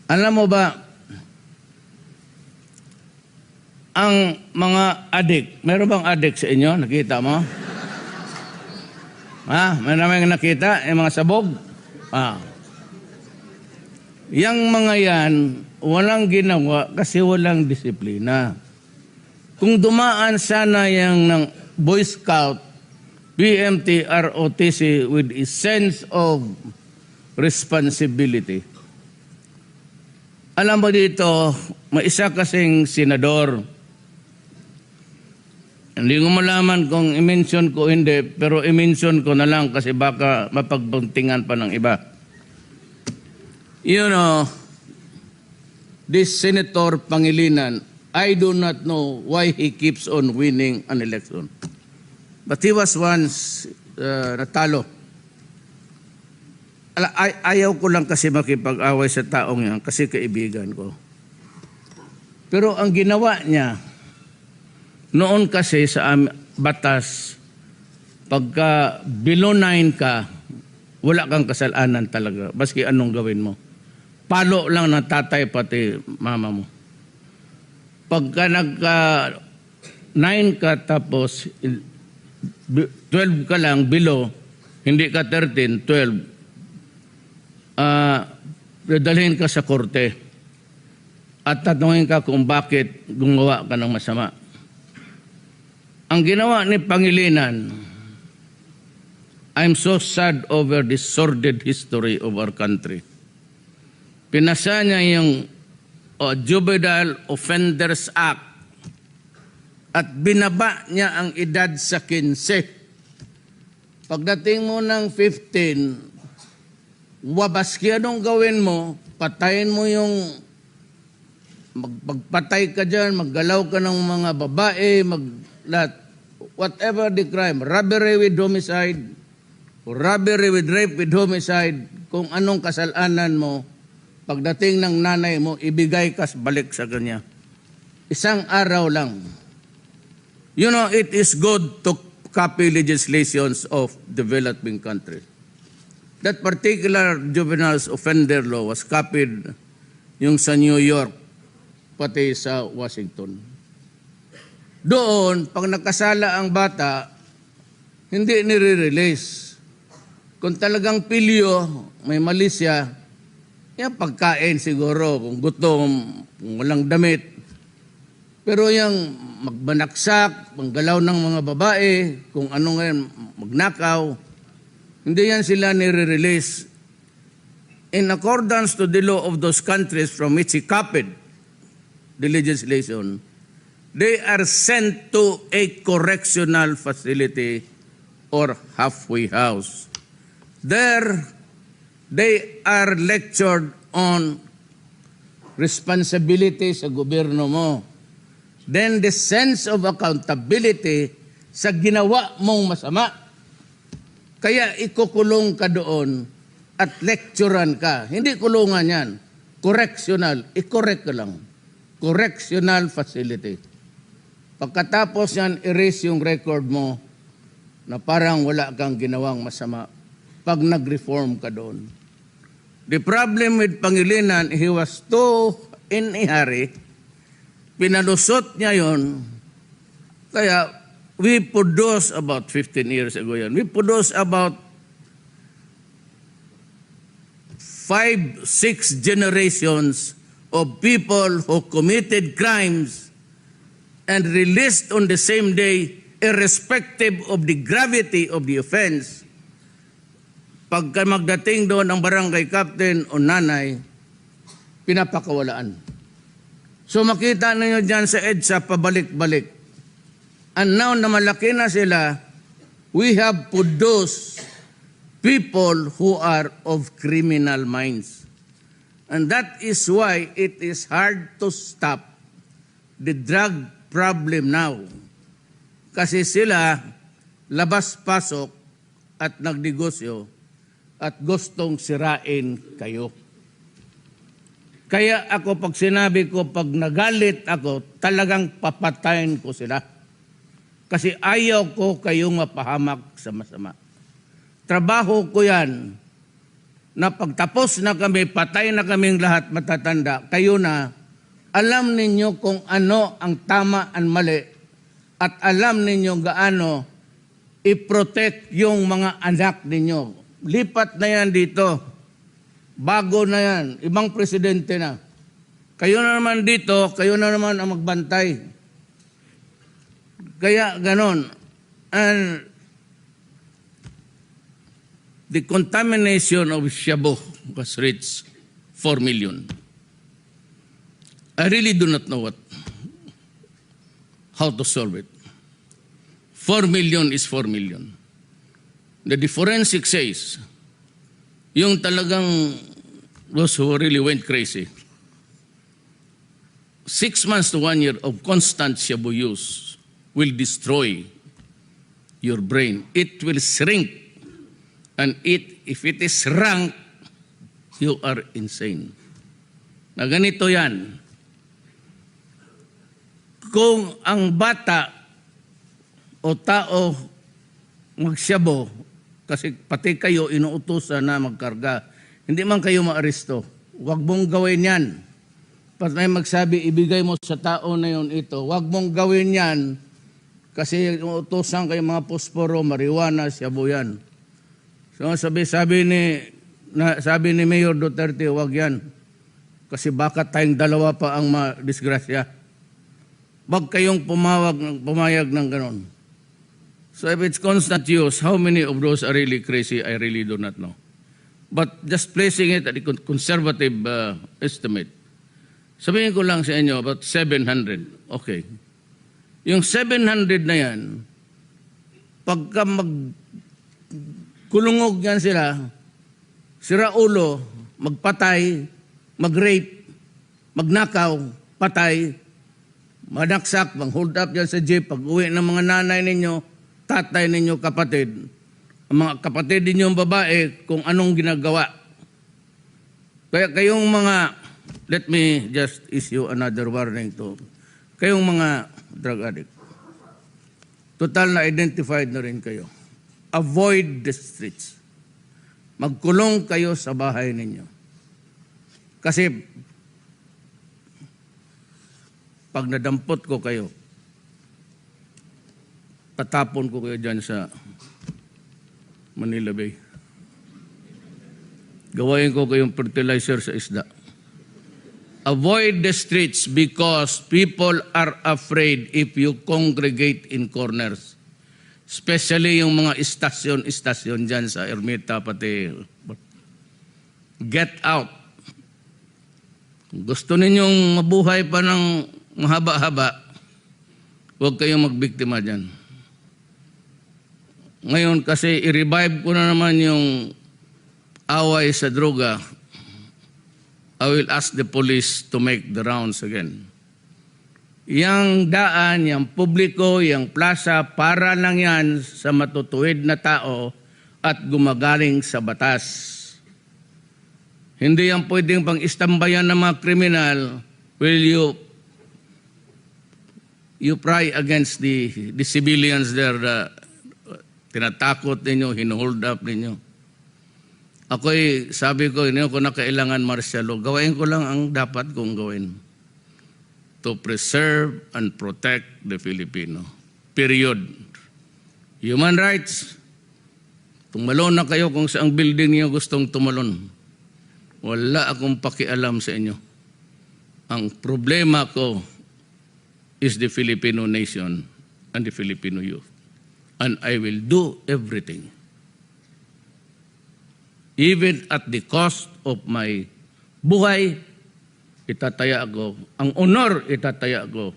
Alam mo ba, ang mga adik, meron bang adik sa inyo? Nakita mo? May naman nakita, yung mga sabog? Yang mga yan, walang ginawa kasi walang disiplina. Kung dumaan sana yung ng Boy Scout, BMT, ROTC with a sense of responsibility. Alam mo dito, may isa kasing senador. Hindi ko malaman kung i-mention ko hindi, pero i-mention ko na lang kasi baka mapagbuntingan pa ng iba. You know, this Senator Pangilinan, I do not know why he keeps on winning an election. But he was once natalo. Ayaw ko lang kasi makipag-away sa taong yan kasi kaibigan ko. Pero ang ginawa niya, noon kasi sa batas, pagka below 9 ka, wala kang kasalanan talaga, baski anong gawin mo. Palo lang ng tatay pati mama mo. Pagka nagka 9 ka tapos 12 ka lang below, hindi ka 13, 12, dadalhin ka sa korte at tatanungin ka kung bakit gumawa ka ng masama. Ang ginawa ni Pangilinan, I'm so sad over this sordid history of our country. Pinasa niya yung Juvenile Offenders Act at binaba niya ang edad sa 15. Pagdating mo ng 15, wabaski anong gawin mo, patayin mo yung, magpatay ka dyan, maggalaw ka ng mga babae, whatever the crime, robbery with homicide, robbery with rape with homicide, kung anong kasalanan mo, pagdating ng nanay mo, ibigay ka balik sa kanya. Isang araw lang. You know, it is good to copy legislations of developing countries. That particular juvenile offender law was copied yung sa New York, pati sa Washington. Doon, pag nakasala ang bata, hindi nire-release. Kung talagang pilyo, may mali siya, yan pagkain siguro, kung gutom, kung walang damit. Pero yung magbanaksak, manggalaw ng mga babae, kung ano ngayon, magnakaw, hindi yan sila nire-release. In accordance to the law of those countries from which he copied the legislation, they are sent to a correctional facility or halfway house. There, they are lectured on responsibility sa gobyerno mo. Then the sense of accountability sa ginawa mong masama. Kaya ikukulong ka doon at lecturean ka. Hindi kulungan yan. Correctional. I-correct ka lang. Correctional facility. Pagkatapos yan, erase yung record mo na parang wala kang ginawang masama pag nag-reform ka doon. The problem with Pangilinan, he was too in a hurry. Pinalusot niya yon. Kaya we produced about 15 years ago yan. We produced about 5-6 generations of people who committed crimes and released on the same day, irrespective of the gravity of the offense. Pagka magdating doon ang barangay captain o nanay, pinapakawalaan. So makita ninyo dyan sa EDSA pabalik-balik. And now na malaki na sila, we have produced people who are of criminal minds. And that is why it is hard to stop the drug problem now. Kasi sila labas-pasok at nagnegosyo at gustong sirain kayo. Kaya ako pag sinabi ko, pag nagalit ako, talagang papatayin ko sila. Kasi ayaw ko kayong mapahamak sa masama. Trabaho ko yan na pagtapos na kami, patay na kaming lahat matatanda, kayo na, alam ninyo kung ano ang tama at mali at alam ninyo gaano i-protect yung mga anak ninyo. Lipat na yan dito. Bago na yan. Ibang presidente na. Kayo na naman dito, kayo na naman ang magbantay. Kaya ganon. And the contamination of Shabu was reached 4 million. I really do not know how to solve it. 4 million is 4 million. The forensic says, yung talagang those who really went crazy, 6 months to 1 year of constant Shabu use will destroy your brain. It will shrink. And if it is rank, you are insane. Na ganito yan. Kung ang bata o tao magsyabo, kasi pati kayo inuutosan na magkarga, hindi man kayo maaresto, huwag mong gawin yan. Pag may magsabi, ibigay mo sa tao na yun ito, huwag mong gawin yan kasi inuutosan kayo mga posporo, marijuana, syabo yan. So sabi ni Mayor Duterte, huwag yan. Kasi baka tayong dalawa pa ang madisgrasya. Huwag kayong pumayag ng ganon. So if it's constant use, how many of those are really crazy, I really do not know. But just placing it at a conservative estimate, sabihin ko lang sa inyo, about 700. Okay. Yung 700 na yan, pagka kulungog yan sila, sira ulo, magpatay, mag-rape, magnakaw, patay, manaksak, mang-hold up yan sa jeep, pag-uwi ng mga nanay ninyo, tatay ninyo, kapatid, ang mga kapatid ninyong babae, kung anong ginagawa. Kaya kayong mga, let me just issue another warning to, kayong mga drug addict, total na identified na rin kayo. Avoid the streets. Magkulong kayo sa bahay ninyo. Kasi pag nadampot ko kayo, tatapon ko kayo dyan sa Manila Bay. Gawain ko kayong fertilizer sa isda. Avoid the streets because people are afraid if you congregate in corners. Especially yung mga istasyon dyan sa Ermita, pati. Get out. Gusto ninyong mabuhay pa ng mahaba-haba, huwag kayong magbiktima dyan. Ngayon kasi i-revive ko na naman yung away sa droga, I will ask the police to make the rounds again. Yang daan, yang publiko, yang plaza, para lang yan sa matutuwid na tao at gumagaling sa batas. Hindi yan pwedeng pang-istambayan ng mga kriminal. Will you pry against the civilians there, tinatakot ninyo, hinuhold up ninyo. Ako'y sabi ko, hindi ko na kailangan martial law. Gawain ko lang ang dapat kong gawin. To preserve and protect the Filipino. Period. Human rights. Tumalon na kayo kung saang building niyo gustong tumalon. Wala akong pakialam sa inyo. Ang problema ko is the Filipino nation and the Filipino youth. And I will do everything. Even at the cost of my buhay, itataya ko. Ang honor, itataya ko.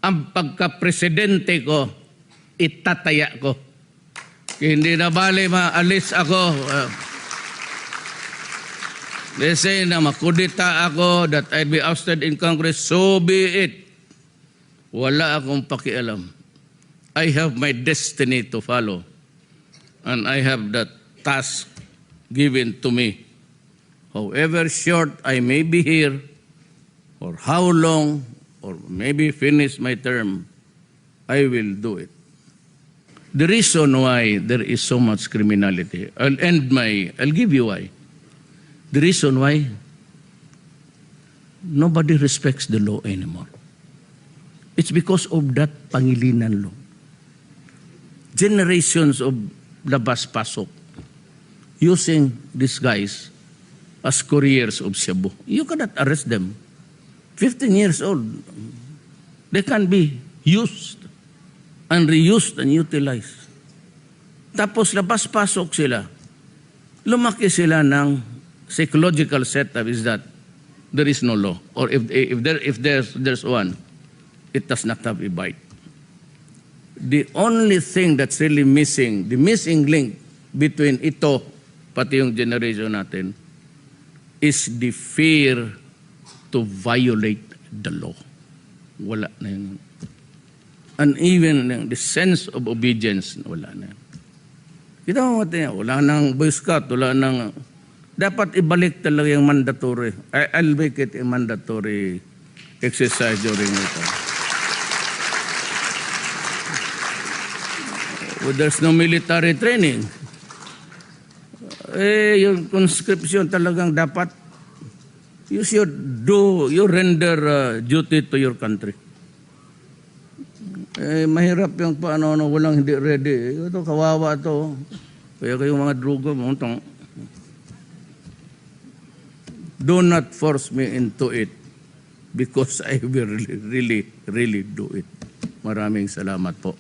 Ang pagka-presidente ko, itataya ko. Hindi na bali maalis ako. They say na makudita ako, that I'd be ousted in Congress, so be it. Wala akong pakialam. I have my destiny to follow. And I have that task given to me. However short I may be here, or how long, or maybe finish my term, I will do it. The reason why there is so much criminality, I'll give you why. The reason why nobody respects the law anymore. It's because of that Pangilinan law. Generations of labas-pasok using these guys as couriers of Cebu. You cannot arrest them. 15 years old. They can be used and reused and utilized. Tapos labas-pasok sila. Lumaki sila ng psychological setup is that there is no law. Or if there's one, it does not have a bite. The only thing that's really missing, the missing link between ito, pati yung generation natin, is the fear to violate the law. Wala na yun. And even the sense of obedience, wala na yun. Kita mo natin, wala nang Boy Scout, wala nang... Dapat ibalik talaga yung mandatory. I'll make it a mandatory exercise during ito. Well, there's no military training. Yung conscription talagang dapat you render duty to your country. Mahirap yung paano walang hindi ready. Ito kawawa to. Kaya kayong mga drugo mo do not force me into it because I will really do it. Maraming salamat po.